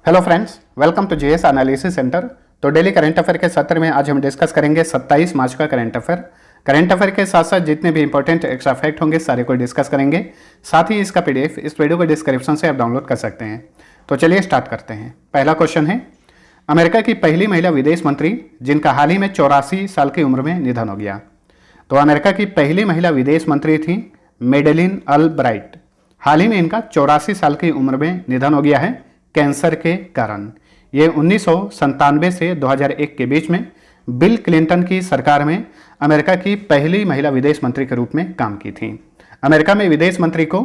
Hello friends, welcome to JS analysis centre. तो daily current affair के सत्र में आज हम डिस्कस करेंगे 27 मार्च का करंट अफेयर। करंट अफेयर के साथ साथ जितने भी इंपॉर्टेंट एक्स्ट्रा फैक्ट होंगे सारे को डिस्कस करेंगे। साथ ही इसका पीडीएफ इस वीडियो के डिस्क्रिप्शन से आप डाउनलोड कर सकते हैं। तो चलिए स्टार्ट करते हैं। पहला क्वेश्चन है, अमेरिका की पहली महिला विदेश मंत्री जिनका हाल ही में 84 साल की उम्र में निधन हो गया। तो अमेरिका की पहली महिला विदेश मंत्री थी मेडेलिन अल्ब्राइट। हाल ही में इनका 84 साल की उम्र में निधन हो गया है कैंसर के कारण। ये 1997 से 2001 के बीच में बिल क्लिंटन की सरकार में अमेरिका की पहली महिला विदेश मंत्री के रूप में काम की थी। अमेरिका में विदेश मंत्री को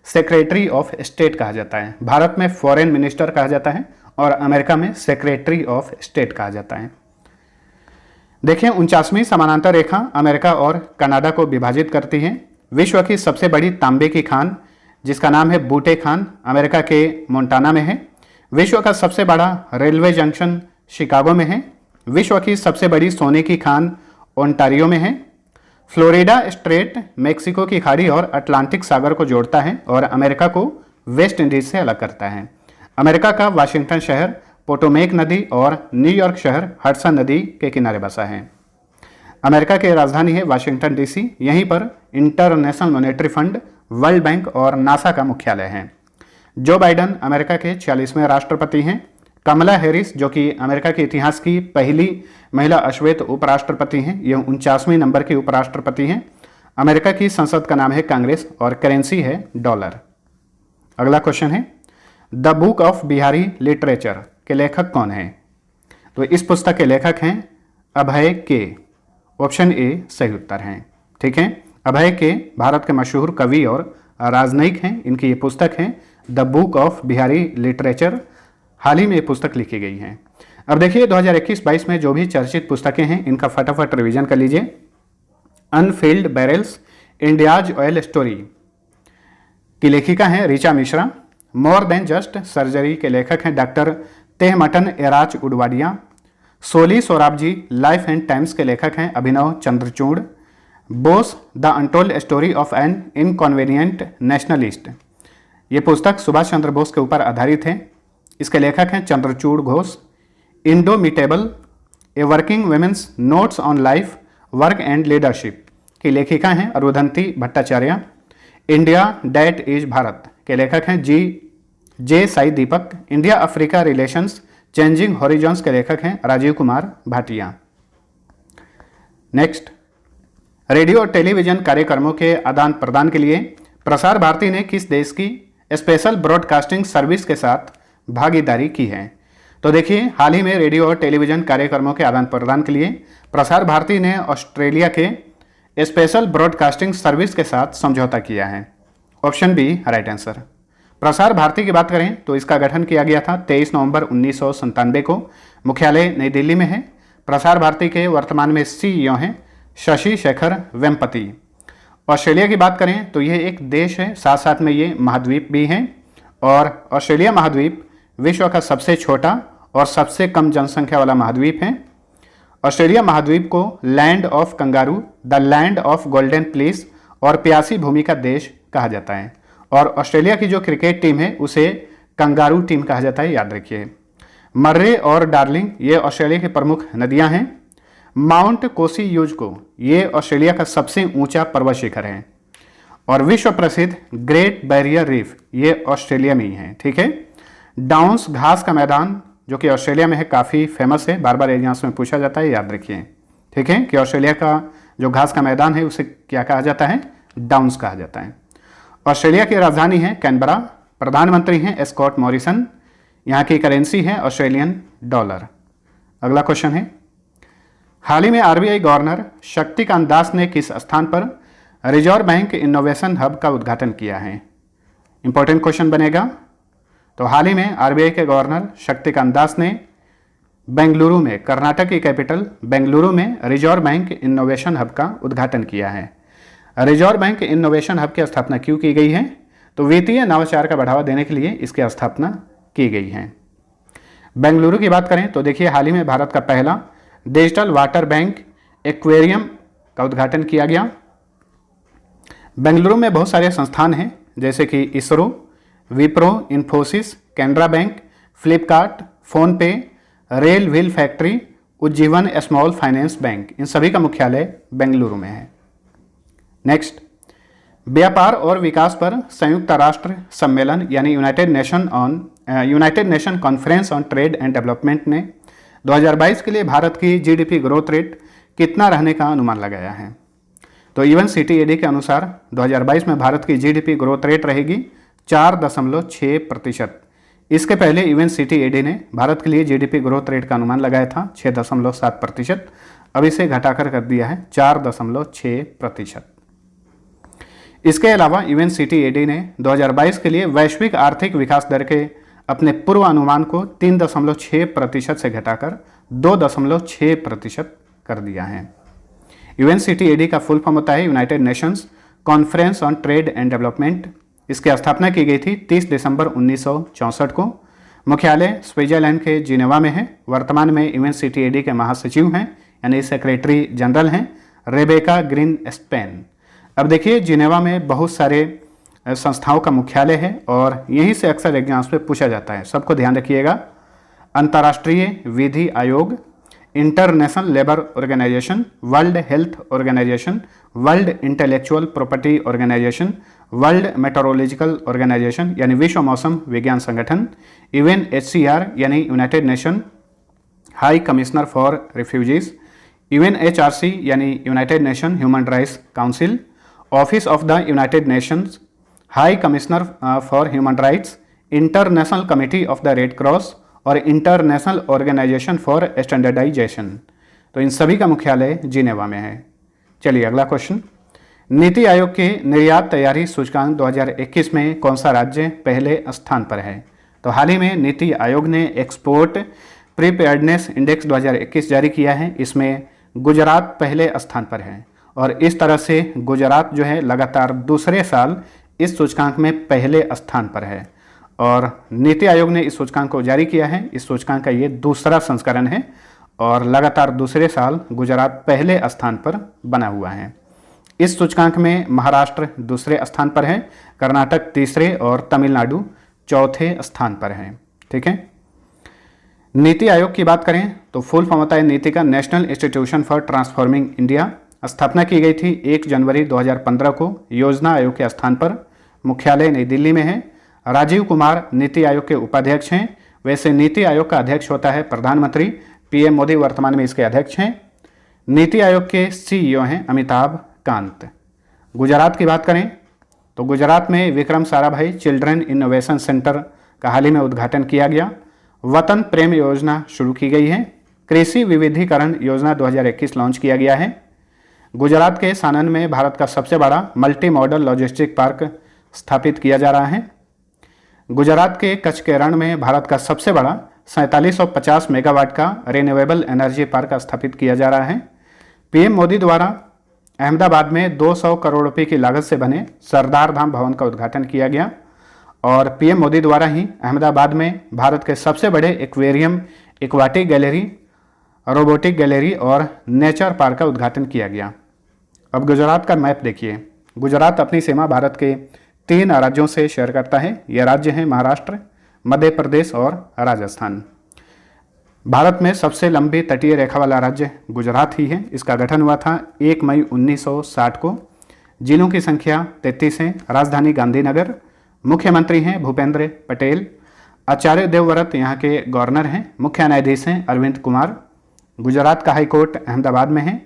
सेक्रेटरी ऑफ स्टेट कहा जाता है। भारत में फॉरेन मिनिस्टर कहा जाता है और अमेरिका में सेक्रेटरी ऑफ स्टेट कहा जाता है। देखिए, 49वीं समानांतर रेखा अमेरिका और कनाडा को विभाजित करती है। विश्व की सबसे बड़ी तांबे की खान जिसका नाम है बूटे खान अमेरिका के मोंटाना में है। विश्व का सबसे बड़ा रेलवे जंक्शन शिकागो में है। विश्व की सबसे बड़ी सोने की खान ओंटारियो में है। फ्लोरिडा स्ट्रेट मेक्सिको की खाड़ी और अटलांटिक सागर को जोड़ता है और अमेरिका को वेस्ट इंडीज से अलग करता है। अमेरिका का वाशिंगटन शहर पोटोमेक नदी और न्यूयॉर्क शहर हडसन नदी के किनारे बसा है। अमेरिका की राजधानी है वाशिंगटन डीसी। यहीं पर international monetary fund, world bank और नासा का मुख्यालय है। जो बाइडन अमेरिका के 46वें राष्ट्रपति हैं। कमला हैरिस जो कि अमेरिका के इतिहास की पहली महिला अश्वेत उपराष्ट्रपति हैं, ये 49वें नंबर की उपराष्ट्रपति हैं। अमेरिका की संसद का नाम है कांग्रेस और करेंसी है डॉलर। अगला क्वेश्चन है, the book of Bihari literature के लेखक कौन हैं? तो इस पुस्तक के लेखक हैं अभय के। ऑप्शन ए सही उत्तर है। ठीक है, अभय के भारत के मशहूर कवि और राजनयिक हैं। इनकी ये पुस्तक है the book of Bihari literature. हाल ही में ये पुस्तक लिखी गई है। अब देखिए 2021-22 में जो भी चर्चित पुस्तकें हैं इनका फटाफट रिवीजन कर लीजिए। Unfilled barrels India's oil story की लेखिका हैं Richa Mishra. More than just surgery के लेखक हैं doctor Tehemton Erach Udwadia. Soli Sorabjee life and times के लेखक हैं Abhinav Chandrachud. Bose the untold story of an inconvenient nationalist, ये पुस्तक सुभाष चंद्र बोस के ऊपर आधारित है। इसके लेखक हैं Chandrachud Ghosh. Indomitable a working women's notes on life work and leadership की लेखिका हैं Arundhati Bhattacharya. India that is Bharat के लेखक हैं J Sai Deepak. India Africa relations changing horizons के लेखक हैं राजीव कुमार भाटिया। नेक्स्ट, रेडियो और टेलीविजन कार्यक्रमों के आदान प्रदान के लिए प्रसार भारती ने किस देश की स्पेशल ब्रॉडकास्टिंग सर्विस के साथ भागीदारी की है? तो देखिए, हाल ही में रेडियो और टेलीविजन कार्यक्रमों के आदान प्रदान के लिए प्रसार भारती ने ऑस्ट्रेलिया के स्पेशल ब्रॉडकास्टिंग सर्विस के साथ समझौता किया है। Option B right answer. Prasar Bharati की बात करें तो इसका गठन किया गया था 23 नवंबर 1997 को। मुख्यालय नई दिल्ली में है। प्रसार भारती के वर्तमान में सीईओ हैं शशि शेखर वेम्पति। ऑस्ट्रेलिया की बात करें तो यह एक देश है, साथ साथ में ये महाद्वीप भी हैं और ऑस्ट्रेलिया महाद्वीप विश्व का सबसे छोटा और सबसे कम जनसंख्या वाला महाद्वीप है। ऑस्ट्रेलिया महाद्वीप को land of kangaroo, the land of golden please और प्यासी भूमि का देश कहा जाता है। और ऑस्ट्रेलिया की जो क्रिकेट टीम है उसे कंगारू टीम कहा जाता है, याद रखिए। मर्रे और डार्लिंग ये ऑस्ट्रेलिया की प्रमुख नदियां हैं। माउंट कोसीयूजको ये ऑस्ट्रेलिया का सबसे ऊंचा पर्वत शिखर है। और विश्व प्रसिद्ध ग्रेट बैरियर रीफ ये ऑस्ट्रेलिया में ही है। ठीक है, डाउन्स घास का मैदान जो कि ऑस्ट्रेलिया में है काफ़ी फेमस है, बार बार एग्जाम्स में पूछा जाता है, याद रखिए। ठीक है, कि ऑस्ट्रेलिया का जो घास का मैदान है उसे क्या कहा जाता है? डाउन्स कहा जाता है। ऑस्ट्रेलिया की राजधानी है कैनबरा। प्रधानमंत्री हैं स्कॉट मॉरिसन। यहाँ की करेंसी है ऑस्ट्रेलियन डॉलर। अगला क्वेश्चन है, हाल ही में आरबीआई गवर्नर शक्तिकांत दास ने किस स्थान पर रिजर्व बैंक इनोवेशन हब का उद्घाटन किया है? इंपॉर्टेंट क्वेश्चन बनेगा। तो हाल ही में आरबीआई के गवर्नर शक्तिकांत दास ने बेंगलुरु में, कर्नाटक की कैपिटल बेंगलुरु में रिजर्व बैंक इनोवेशन हब का उद्घाटन किया है। रिजर्व बैंक इनोवेशन हब की स्थापना क्यों की गई है? तो वित्तीय नवाचार का बढ़ावा देने के लिए इसकी स्थापना की गई है। बेंगलुरु की बात करें तो देखिए, हाल ही में भारत का पहला डिजिटल वाटर बैंक एक्वेरियम का उद्घाटन किया गया। बेंगलुरु में बहुत सारे संस्थान हैं जैसे कि ISRO, Wipro, Infosys, Canara bank, Flipkart, PhonePe, rail wheel factory, Ujjivan small finance bank, इन सभी का मुख्यालय बेंगलुरु में है। नेक्स्ट, व्यापार और विकास पर संयुक्त राष्ट्र सम्मेलन यानी United nation conference on trade and development ने 2022 के लिए भारत की जीडीपी ग्रोथ रेट कितना रहने का अनुमान लगाया है। तो UNCTAD के अनुसार 2022 में भारत की जीडीपी ग्रोथ रेट रहेगी 4.6%। इसके पहले UNCTAD ने भारत के लिए जीडीपी ग्रोथ रेट का अनुमान लगाया था 6.7%। अब इसे घटाकर कर दिया है 4.6%। इसके अलावा UNCTAD ने 2022 के लिए वैश्विक आर्थिक विकास दर के अपने पूर्व अनुमान को 3.6% से घटाकर 2.6% कर दिया है। UNCTAD का फुल फॉर्म होता है United Nations conference on trade and development. इसकी स्थापना की गई थी 30 दिसंबर 1964 को। मुख्यालय स्विट्जरलैंड के जिनेवा में है। वर्तमान में UNCTAD के महासचिव हैं यानी सेक्रेटरी जनरल हैं रेबेका ग्रीन स्पेन। अब देखिए, जिनेवा में बहुत सारे संस्थाओं का मुख्यालय है और यहीं से अक्सर एग्जाम्स में पूछा जाता है, सबको ध्यान रखिएगा। अंतर्राष्ट्रीय विधि आयोग, International Labour Organization, World Health Organization, World Intellectual Property Organization, World Meteorological Organization यानी विश्व मौसम विज्ञान संगठन, UNHCR यानी United Nation High Commissioner for Refugees, UNHRC यानी United Nation Human Rights Council, Office of the United Nations High Commissioner for Human Rights, International Committee of the Red Cross और International Organization for Standardization. तो इन सभी का मुख्यालय Geneva में है। चलिए अगला क्वेश्चन, नीति आयोग के निर्यात तैयारी सूचकांक 2021 में कौन सा राज्य पहले स्थान पर है। तो हाल ही में नीति आयोग ने एक्सपोर्ट प्रीपेयर्डनेस इंडेक्स 2021 जारी किया है। इसमें गुजरात पहले स्थान पर है और इस तरह से गुजरात जो है लगातार दूसरे साल इस सूचकांक में पहले स्थान पर है और नीति आयोग ने इस सूचकांक को जारी किया है। इस सूचकांक का ये दूसरा संस्करण है और लगातार दूसरे साल गुजरात पहले स्थान पर बना हुआ है। इस सूचकांक में महाराष्ट्र दूसरे स्थान पर है, कर्नाटक तीसरे और तमिलनाडु चौथे स्थान पर है। ठीक है, नीति आयोग की बात करें तो फुल फॉर्म होता है नीति का national institution for transforming India. स्थापना की गई थी 1 जनवरी 2015 को योजना आयोग के स्थान पर। मुख्यालय नई दिल्ली में है। राजीव कुमार नीति आयोग के उपाध्यक्ष हैं। वैसे नीति आयोग का अध्यक्ष होता है प्रधानमंत्री। PM मोदी वर्तमान में इसके अध्यक्ष हैं। नीति आयोग के CEO हैं अमिताभ कांत। गुजरात की बात करें तो गुजरात में Vikram Sarabhai children innovation centre का हाल ही में उद्घाटन किया गया। वतन प्रेम योजना शुरू की गई है। कृषि विविधीकरण योजना 2021 लॉन्च किया गया है। गुजरात के सानन में भारत का सबसे बड़ा मल्टी मॉडल लॉजिस्टिक पार्क स्थापित किया जा रहा है। गुजरात के कच्छ के रण में भारत का सबसे बड़ा 4750 मेगावाट का रिन्यूएबल एनर्जी पार्क स्थापित किया जा रहा है। PM मोदी द्वारा अहमदाबाद में 200 करोड़ रुपए की लागत से बने सरदार धाम भवन का उद्घाटन किया गया और PM मोदी द्वारा ही अहमदाबाद में भारत के सबसे बड़े aquarium, aquatic gallery, robotic gallery और नेचर पार्क का उद्घाटन किया गया। अब गुजरात का मैप देखिए। गुजरात अपनी सीमा भारत के 3 राज्यों से शेयर करता है। ये राज्य हैं महाराष्ट्र, मध्य प्रदेश और राजस्थान। भारत में सबसे लंबी तटीय रेखा वाला राज्य गुजरात ही है। इसका गठन हुआ था 1 मई 1960 को। जिलों की संख्या 33 है। राजधानी गांधीनगर। मुख्यमंत्री हैं भूपेंद्र पटेल। आचार्य देवव्रत यहाँ के गवर्नर हैं। मुख्य न्यायाधीश हैं अरविंद कुमार। गुजरात का हाईकोर्ट अहमदाबाद में है।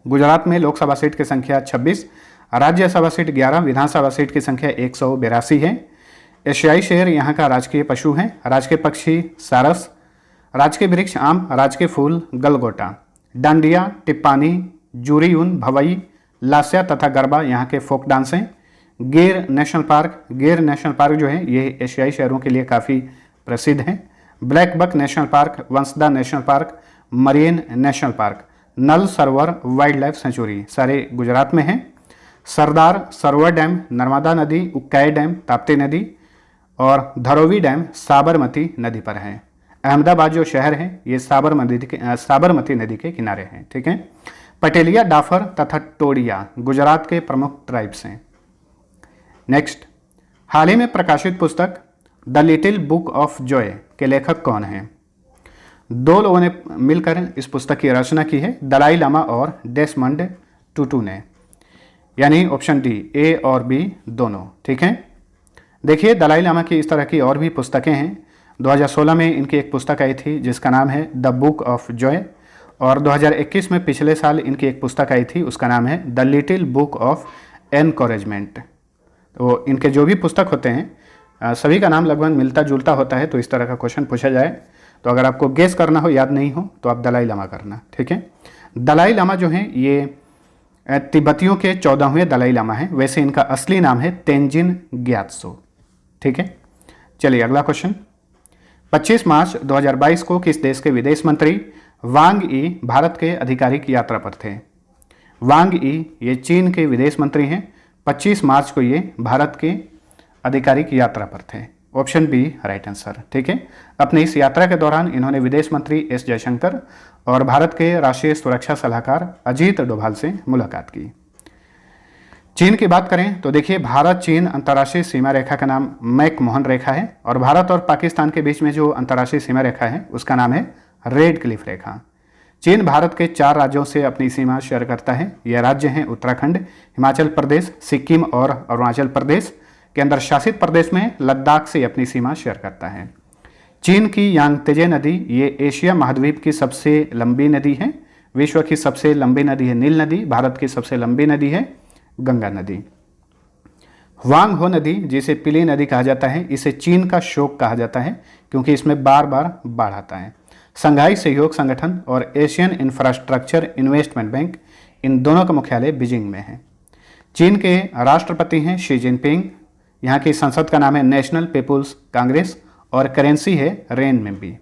गुजरात में लोकसभा सीट की संख्या 26, राज्यसभा सीट 11, विधानसभा सीट की संख्या 182 है। एशियाई शेर यहाँ का राजकीय पशु है। राजकीय पक्षी सारस, राजकीय वृक्ष आम, राजकीय फूल गलगोटा। डांडिया, टिप्पानी, जूरीयून, भवई, लास्या तथा गरबा यहाँ के फोक डांस हैं। गिर नेशनल पार्क जो है ये एशियाई शहरों के लिए काफ़ी प्रसिद्ध है। Blackbuck national park, Vansda national park, marine national park, Nal Sarovar wild life sanctuary सारे गुजरात में हैं। सरदार सरोवर डैम नर्मदा नदी, उक्काई डैम ताप्ती नदी और धरोवी डैम साबरमती नदी पर है। अहमदाबाद जो शहर है ये साबरमती नदी के किनारे हैं। ठीक है। पटेलिया, डाफर तथा टोडिया गुजरात के प्रमुख ट्राइब्स हैं। नेक्स्ट, हाल ही में प्रकाशित पुस्तक the little book of Joy के लेखक कौन हैं? दो लोगों ने मिलकर इस पुस्तक की रचना की है, दलाई लामा और डेसमंड टूटू ने, यानी ऑप्शन डी, ए और बी दोनों। ठीक है, देखिए दलाई लामा की इस तरह की और भी पुस्तकें हैं। 2016 में इनकी एक पुस्तक आई थी जिसका नाम है द बुक ऑफ जॉय, और 2021 में पिछले साल इनकी एक पुस्तक आई थी, उसका नाम है the little book of encouragement. तो इनके जो भी पुस्तक होते हैं सभी का नाम लगभग मिलता जुलता होता है, तो इस तरह का क्वेश्चन पूछा जाए तो अगर आपको गेस करना हो, याद नहीं हो, तो आप दलाई लामा करना। ठीक है, दलाई लामा जो हैं ये तिब्बतियों के 14वें दलाई लामा हैं। वैसे इनका असली नाम है तेंजिन ग्यात्सो। ठीक है, चलिए अगला क्वेश्चन। 25 मार्च 2022 को किस देश के विदेश मंत्री वांग ई भारत के आधिकारिक यात्रा पर थे? वांग ई ये चीन के विदेश मंत्री हैं। 25 मार्च को ये भारत के आधिकारिक यात्रा पर थे। Option B right answer. ठीक है, अपनी इस यात्रा के दौरान इन्होंने विदेश मंत्री एस जयशंकर और भारत के राष्ट्रीय सुरक्षा सलाहकार अजीत डोभाल से मुलाकात की। चीन की बात करें तो देखिए भारत चीन अंतर्राष्ट्रीय सीमा रेखा का नाम मैकमोहन रेखा है, और भारत और पाकिस्तान के बीच में जो अंतर्राष्ट्रीय सीमा रेखा है उसका नाम है रेड क्लिफ रेखा। चीन भारत के 4 राज्यों से अपनी सीमा शेयर करता है। यह राज्य हैं उत्तराखंड, हिमाचल प्रदेश, सिक्किम और अरुणाचल प्रदेश। केंद्र शासित प्रदेश में लद्दाख से अपनी सीमा शेयर करता है। चीन की यांगत्जे नदी ये एशिया महाद्वीप की सबसे लंबी नदी है। विश्व की सबसे लंबी नदी है नील नदी। भारत की सबसे लंबी नदी है गंगा नदी। वांग हो नदी जिसे पीली नदी कहा जाता है, इसे चीन का शोक कहा जाता है क्योंकि इसमें बार बार बाढ़ आता है। संघाई सहयोग संगठन और एशियन इंफ्रास्ट्रक्चर इन्वेस्टमेंट बैंक, इन दोनों का मुख्यालय बीजिंग में है। चीन के राष्ट्रपति हैं शी जिनपिंग। यहाँ की संसद का नाम है नेशनल पीपुल्स कांग्रेस और करेंसी है रेनमिनबी।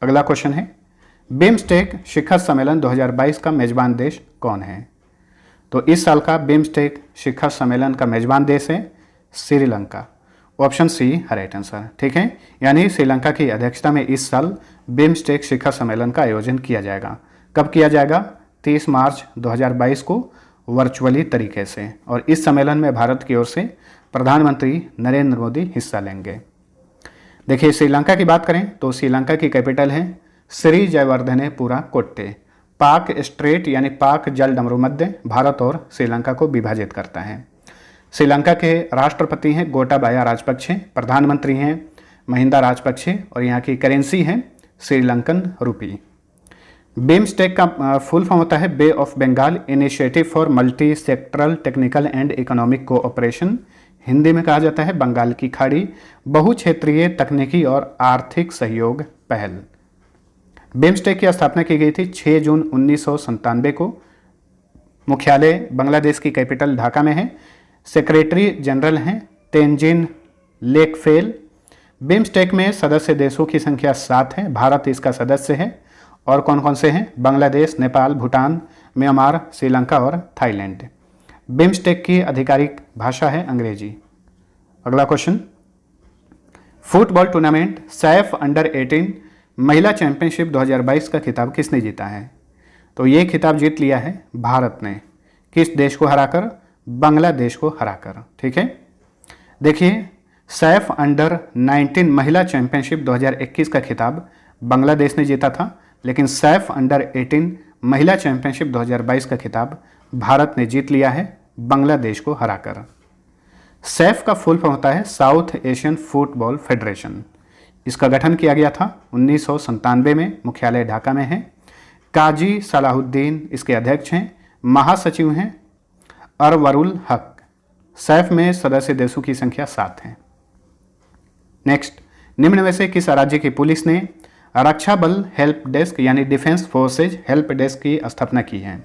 अगला क्वेश्चन है, बिम्स्टेक शिखर सम्मेलन 2022 का मेजबान देश कौन है? तो इस साल का बिम्स्टेक शिखर सम्मेलन का मेजबान देश है Sri Lanka. Option C right answer. ठीक है, यानी श्रीलंका की अध्यक्षता में इस साल बिम्स्टेक शिखर सम्मेलन का आयोजन किया जाएगा। कब किया जाएगा? 30 मार्च 2022 को वर्चुअली तरीके से, और इस सम्मेलन में भारत की ओर से प्रधानमंत्री नरेंद्र मोदी हिस्सा लेंगे। देखिए श्रीलंका की बात करें तो श्रीलंका की कैपिटल है श्री जयवर्धनेपुरा कोट्टे। पाक स्ट्रेट यानी पाक जल डमरू मध्य भारत और श्रीलंका को विभाजित करता है। श्रीलंका के राष्ट्रपति हैं गोटाबाया राजपक्षे, प्रधानमंत्री हैं महिंदा राजपक्षे, और यहाँ की करेंसी है श्रीलंकन रुपी। बिम्स्टेक का फुल फॉर्म होता है bay of Bengal initiative for multi sectoral technical and economic cooperation. Hindi में कहा जाता है बंगाल की खाड़ी बहुक्षेत्रीय तकनीकी और आर्थिक सहयोग पहल। बिम्स्टेक की स्थापना की गई थी 6 जून 1997 को। मुख्यालय बांग्लादेश की कैपिटल ढाका में है। सेक्रेटरी जनरल हैं तेंजिन लेकफेल। बिम्स्टेक में सदस्य देशों की संख्या 7 है। भारत इसका सदस्य है। और कौन कौन से हैं? बांग्लादेश, नेपाल, भूटान, म्यांमार, श्रीलंका और थाईलैंड। बिम्स्टेक की आधिकारिक भाषा है अंग्रेजी। अगला question, football tournament Saif under 18 महिला चैंपियनशिप 2022 का खिताब किसने जीता है? तो ये खिताब जीत लिया है भारत ने। किस देश को हराकर? बांग्लादेश को हराकर। ठीक है, देखिए सैफ अंडर 19 महिला चैंपियनशिप 2021 का खिताब बांग्लादेश ने जीता था, लेकिन सैफ अंडर 18 महिला चैंपियनशिप 2022 का खिताब भारत ने जीत लिया है बांग्लादेश को हराकर। सैफ का फुल फॉर्म होता है साउथ एशियन फुटबॉल फेडरेशन। इसका गठन किया गया था 1997 में। मुख्यालय ढाका में है। काजी सलाहुद्दीन इसके अध्यक्ष हैं। महासचिव हैं अरवरुल हक। सैफ में सदस्य देशों की संख्या 7 है। नेक्स्ट, निम्न में से किस राज्य की पुलिस ने रक्षा बल हेल्प डेस्क यानी डिफेंस फोर्सेज हेल्प डेस्क की स्थापना की है?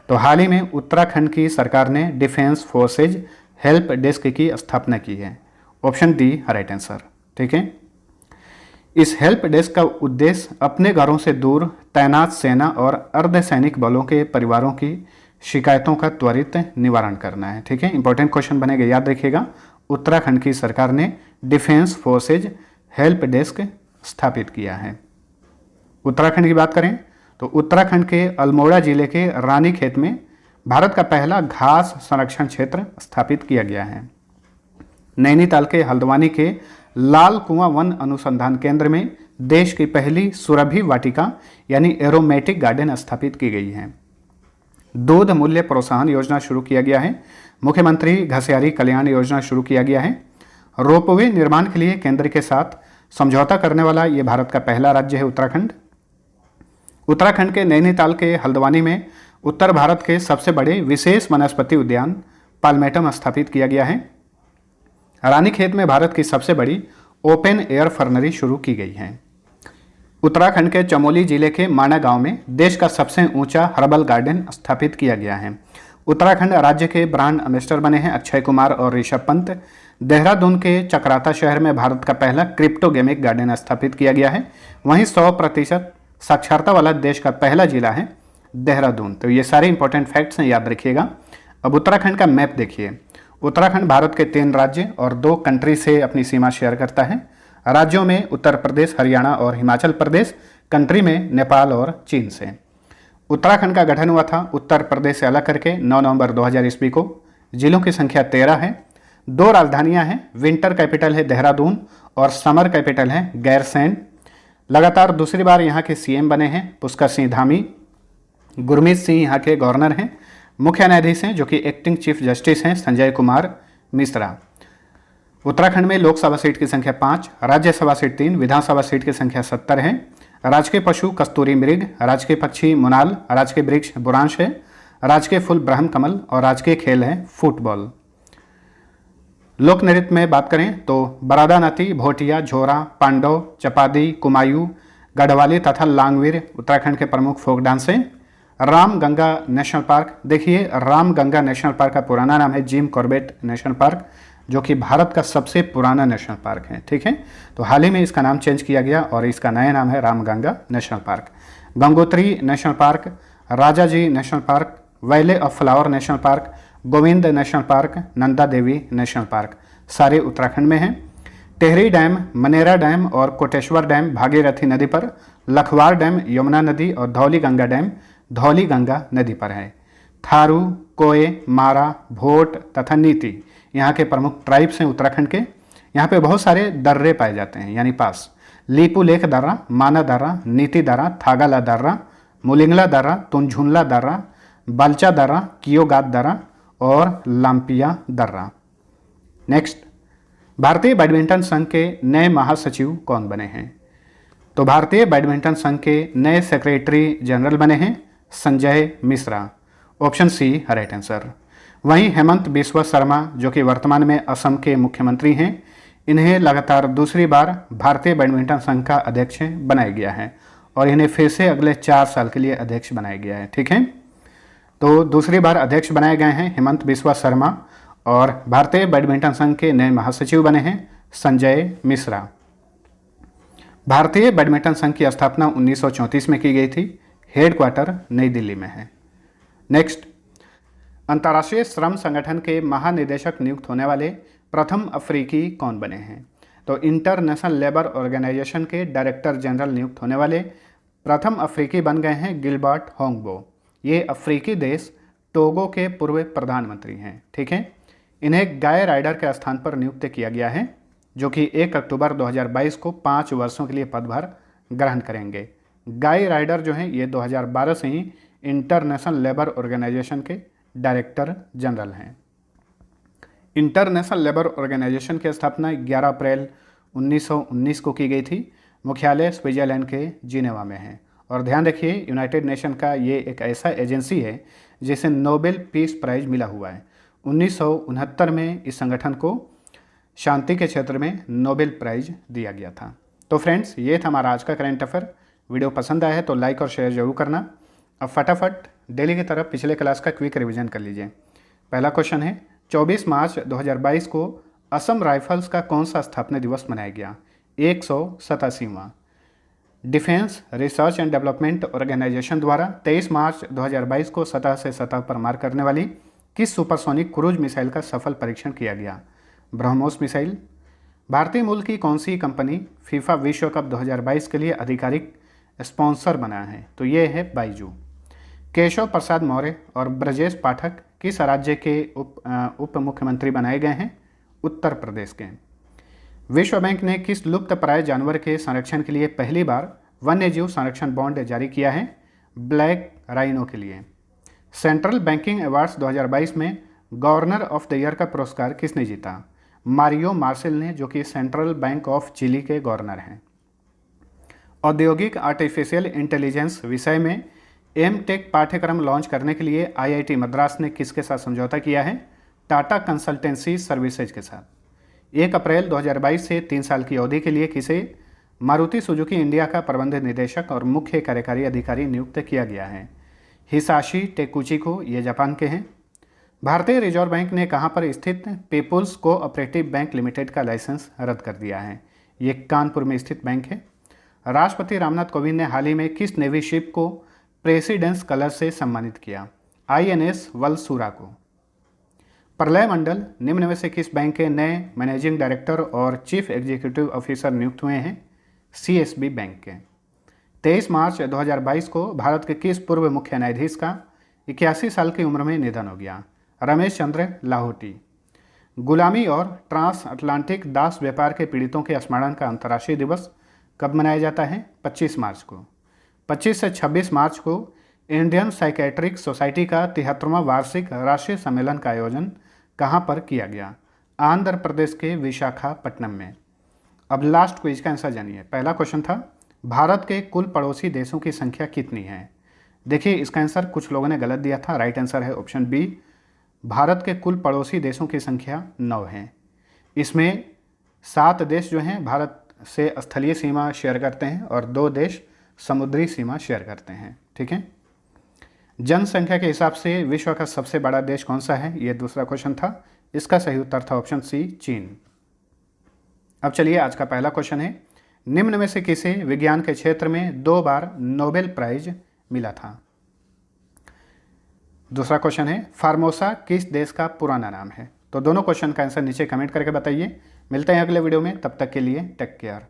तो हाल ही में उत्तराखंड की सरकार ने डिफेंस फोर्सेज हेल्प डेस्क की स्थापना की है। Option D right answer. ठीक है, इस हेल्प डेस्क का उद्देश्य अपने घरों से दूर तैनात सेना और अर्धसैनिक बलों के परिवारों की शिकायतों का त्वरित निवारण करना है। ठीक है, इंपॉर्टेंट क्वेश्चन बनेगा, याद रखिएगा। उत्तराखंड की सरकार ने डिफेंस फोर्सेज हेल्प डेस्क स्थापित किया है। उत्तराखंड की बात करें तो उत्तराखंड के अल्मोड़ा जिले के रानीखेत में भारत का पहला घास संरक्षण क्षेत्र स्थापित किया गया है। नैनीताल के हल्द्वानी के लाल कुआं वन अनुसंधान केंद्र में देश की पहली सुरभि वाटिका यानी एरोमेटिक गार्डन स्थापित की गई है। दूध मूल्य प्रोत्साहन योजना शुरू किया गया है। मुख्यमंत्री घसियारी कल्याण योजना शुरू किया गया है। रोपवे निर्माण के लिए केंद्र के साथ समझौता करने वाला ये भारत का पहला राज्य है उत्तराखंड। उत्तराखंड के नैनीताल के हल्द्वानी में उत्तर भारत के सबसे बड़े विशेष वनस्पति उद्यान पाल्मेटम स्थापित किया गया है। रानीखेत में भारत की सबसे बड़ी ओपन एयर फर्नरी शुरू की गई है। उत्तराखंड के चमोली जिले के माना गांव में देश का सबसे ऊंचा हर्बल गार्डन स्थापित किया गया है। उत्तराखंड राज्य के ब्रांड एम्बेसडर बने हैं अक्षय कुमार और ऋषभ पंत। देहरादून के चक्राता शहर में भारत का पहला क्रिप्टोगेमिक गार्डन स्थापित किया गया है। वहीं 100% साक्षरता वाला देश का पहला जिला है देहरादून। तो ये सारे इंपॉर्टेंट फैक्ट्स हैं, याद रखिएगा। अब उत्तराखंड का मैप देखिए। उत्तराखंड भारत के 3 राज्य और 2 कंट्री से अपनी सीमा शेयर करता है। राज्यों में उत्तर प्रदेश, हरियाणा और हिमाचल प्रदेश, कंट्री में नेपाल और चीन से। उत्तराखंड का गठन हुआ था उत्तर प्रदेश से अलग करके 9 नवंबर 2000 ईस्वी को। जिलों की संख्या 13 है। 2 राजधानियां हैं, विंटर कैपिटल है देहरादून और समर कैपिटल है गैरसैंण। लगातार दूसरी बार यहाँ के सीएम बने हैं पुष्कर सिंह धामी। गुरमीत सिंह यहाँ के गवर्नर हैं। मुख्य न्यायाधीश हैं जो कि एक्टिंग चीफ जस्टिस हैं संजय कुमार मिश्रा। उत्तराखंड में लोकसभा सीट की संख्या 5, राज्यसभा सीट 3, विधानसभा सीट की संख्या 70 है। राजकीय पशु कस्तूरी मृग, राजकीय पक्षी मुनाल, राजकीय वृक्ष बुरांश है, राजकीय फूल ब्रह्म कमल और राजकीय खेल है फुटबॉल। लोक नृत्य में बात करें तो बरादा नती, भोटिया, झोरा, पांडव, चपादी, कुमायूं, गढ़वाली तथा लांगवीर उत्तराखंड के प्रमुख फोक डांस हैं। राम गंगा नेशनल पार्क, देखिए राम गंगा नेशनल पार्क का पुराना नाम है जिम कॉर्बेट नेशनल पार्क, जो कि भारत का सबसे पुराना नेशनल पार्क है। ठीक है, तो हाल ही में इसका नाम चेंज किया गया और इसका नया नाम है Ram Ganga national park. Gangotri national park, Rajaji national park, valley of flower national park, Govind national park, Nanda Devi national park, सारे उत्तराखंड में हैं। टेहरी डैम, मनेरा डैम और कोटेश्वर डैम भागीरथी नदी पर, लखवार डैम यमुना नदी और धौली गंगा डैम धौली गंगा नदी पर है। थारू, कोय, मारा, भोट तथा नीति यहाँ के प्रमुख ट्राइब्स हैं उत्तराखंड के। यहाँ पे बहुत सारे दर्रे पाए जाते हैं यानी पास। लीपू लेख दर्रा, माना दर्रा, नीति दर्रा, थागाला दर्रा, मुलिंगला दर्रा, तुंझुनला दर्रा, बालचा दर्रा, कियोगात दर्रा और लाम्पिया दर्रा। नेक्स्ट, भारतीय बैडमिंटन संघ के नए महासचिव कौन बने हैं? तो भारतीय बैडमिंटन संघ के नए सेक्रेटरी जनरल बने हैं Sanjay Mishra. Option C right answer. वहीं हेमंत बिस्वा शर्मा जो कि वर्तमान में असम के मुख्यमंत्री हैं, इन्हें लगातार दूसरी बार भारतीय बैडमिंटन संघ का अध्यक्ष बनाया गया है और इन्हें फिर से अगले 4 साल के लिए अध्यक्ष बनाया गया है। ठीक है, तो दूसरी बार अध्यक्ष बनाए गए हैं हेमंत बिस्वा शर्मा और भारतीय बैडमिंटन संघ के नए महासचिव बने हैं संजय मिश्रा। भारतीय बैडमिंटन संघ की स्थापना 1934 में की गई थी। हेडक्वार्टर नई दिल्ली में है। नेक्स्ट, अंतर्राष्ट्रीय श्रम संगठन के महानिदेशक नियुक्त होने वाले प्रथम अफ्रीकी कौन बने हैं? तो इंटरनेशनल लेबर ऑर्गेनाइजेशन के डायरेक्टर जनरल नियुक्त होने वाले प्रथम अफ्रीकी बन गए हैं गिलबर्ट होंगबो। ये अफ्रीकी देश टोगो के पूर्व प्रधानमंत्री हैं। ठीक है, इन्हें गाय राइडर के स्थान पर नियुक्त किया गया है जो कि 1 अक्टूबर 2022 को 5 वर्षों के लिए पदभार ग्रहण करेंगे। गाय राइडर जो हैं ये 2012 से ही इंटरनेशनल लेबर ऑर्गेनाइजेशन के डायरेक्टर जनरल हैं। इंटरनेशनल लेबर ऑर्गेनाइजेशन की स्थापना 11 अप्रैल 1919 को की गई थी। मुख्यालय स्विट्जरलैंड के जिनेवा में है। और ध्यान रखिए, यूनाइटेड नेशन का ये एक ऐसा एजेंसी है जिसे नोबेल पीस प्राइज मिला हुआ है। 1969 में इस संगठन को शांति के क्षेत्र में नोबेल प्राइज दिया गया था। तो फ्रेंड्स, ये था हमारा आज का करंट अफेयर। वीडियो पसंद आया है तो लाइक और शेयर जरूर करना। अब फटाफट डेली की तरफ पिछले क्लास का क्विक रिवीजन कर लीजिए। पहला क्वेश्चन है, 24 मार्च 2022 को असम राइफल्स का कौन सा स्थापना दिवस मनाया गया? 187वां। Defence research and development organisation द्वारा 23 मार्च 2022 को सतह से सतह पर मार करने वाली किस सुपरसोनिक क्रूज मिसाइल का सफल परीक्षण किया गया? ब्रह्मोस मिसाइल। भारतीय मूल की कौन सी कंपनी फीफा विश्व कप 2022 के लिए आधिकारिक स्पॉन्सर बना है? तो ये है बाइजू। केशव प्रसाद मौर्य और ब्रजेश पाठक किस राज्य के उप मुख्यमंत्री बनाए गए हैं? उत्तर प्रदेश के। विश्व बैंक ने किस लुप्तप्राय जानवर के संरक्षण के लिए पहली बार वन्यजीव संरक्षण बॉन्ड जारी किया है? ब्लैक राइनो के लिए। सेंट्रल बैंकिंग अवार्ड्स 2022 में गवर्नर ऑफ द ईयर का पुरस्कार किसने जीता? मारियो मार्सेल ने, जो कि सेंट्रल बैंक ऑफ चिली के गवर्नर हैं। औद्योगिक आर्टिफिशियल इंटेलिजेंस विषय में एम.टेक पाठ्यक्रम लॉन्च करने के लिए आईआईटी मद्रास ने किसके साथ समझौता किया है? टाटा कंसल्टेंसी सर्विसेज के साथ। 1 अप्रैल 2022 से 3 साल की अवधि के लिए किसे मारुति सुजुकी इंडिया का प्रबंध निदेशक और मुख्य कार्यकारी अधिकारी नियुक्त किया गया है? हिसाशी टेकुची को, ये जापान के हैं। भारतीय रिजर्व बैंक ने कहां पर स्थित पीपुल्स कोऑपरेटिव बैंक लिमिटेड का लाइसेंस रद्द कर दिया है? ये कानपुर में स्थित बैंक है। राष्ट्रपति रामनाथ कोविंद ने हाल ही में किस नेवी शिप को प्रेसिडेंस कलर से सम्मानित किया? आईएनएस वलसुरा को। प्रलय मंडल निम्न में से किस बैंक के नए मैनेजिंग डायरेक्टर और चीफ एग्जीक्यूटिव ऑफिसर नियुक्त हुए हैं? सीएसबी बैंक के। 23 मार्च 2022 को भारत के किस पूर्व मुख्य न्यायाधीश का 81 साल की उम्र में निधन हो गया? रमेश चंद्र लाहौटी। गुलामी और ट्रांस अटलांटिक दास व्यापार के पीड़ितों के स्मरण का अंतर्राष्ट्रीय दिवस कब मनाया जाता है? 25 मार्च को। 25 से 26 मार्च को इंडियन साइकेट्रिक सोसाइटी का 73वां वार्षिक राष्ट्रीय सम्मेलन का आयोजन कहाँ पर किया गया? आंध्र प्रदेश के विशाखापट्टनम में। अब लास्ट क्विज का आंसर जानिए। पहला क्वेश्चन था भारत के कुल पड़ोसी देशों की संख्या कितनी है? देखिए इसका आंसर कुछ लोगों ने गलत दिया था। राइट आंसर है ऑप्शन बी, भारत के कुल पड़ोसी देशों की संख्या 9 है। इसमें 7 देश जो हैं भारत से स्थलीय सीमा शेयर करते हैं और 2 देश समुद्री सीमा शेयर करते हैं। ठीक है। जनसंख्या के हिसाब से विश्व का सबसे बड़ा देश कौन सा है? ये दूसरा क्वेश्चन था। इसका सही उत्तर था ऑप्शन सी, चीन। अब चलिए आज का पहला क्वेश्चन है, निम्न में से किसे विज्ञान के क्षेत्र में 2 बार नोबेल प्राइज मिला था? दूसरा क्वेश्चन है, फार्मोसा किस देश का पुराना नाम है? तो दोनों क्वेश्चन का आंसर नीचे कमेंट करके बताइए। मिलते हैं अगले वीडियो में, तब तक के लिए टेक केयर।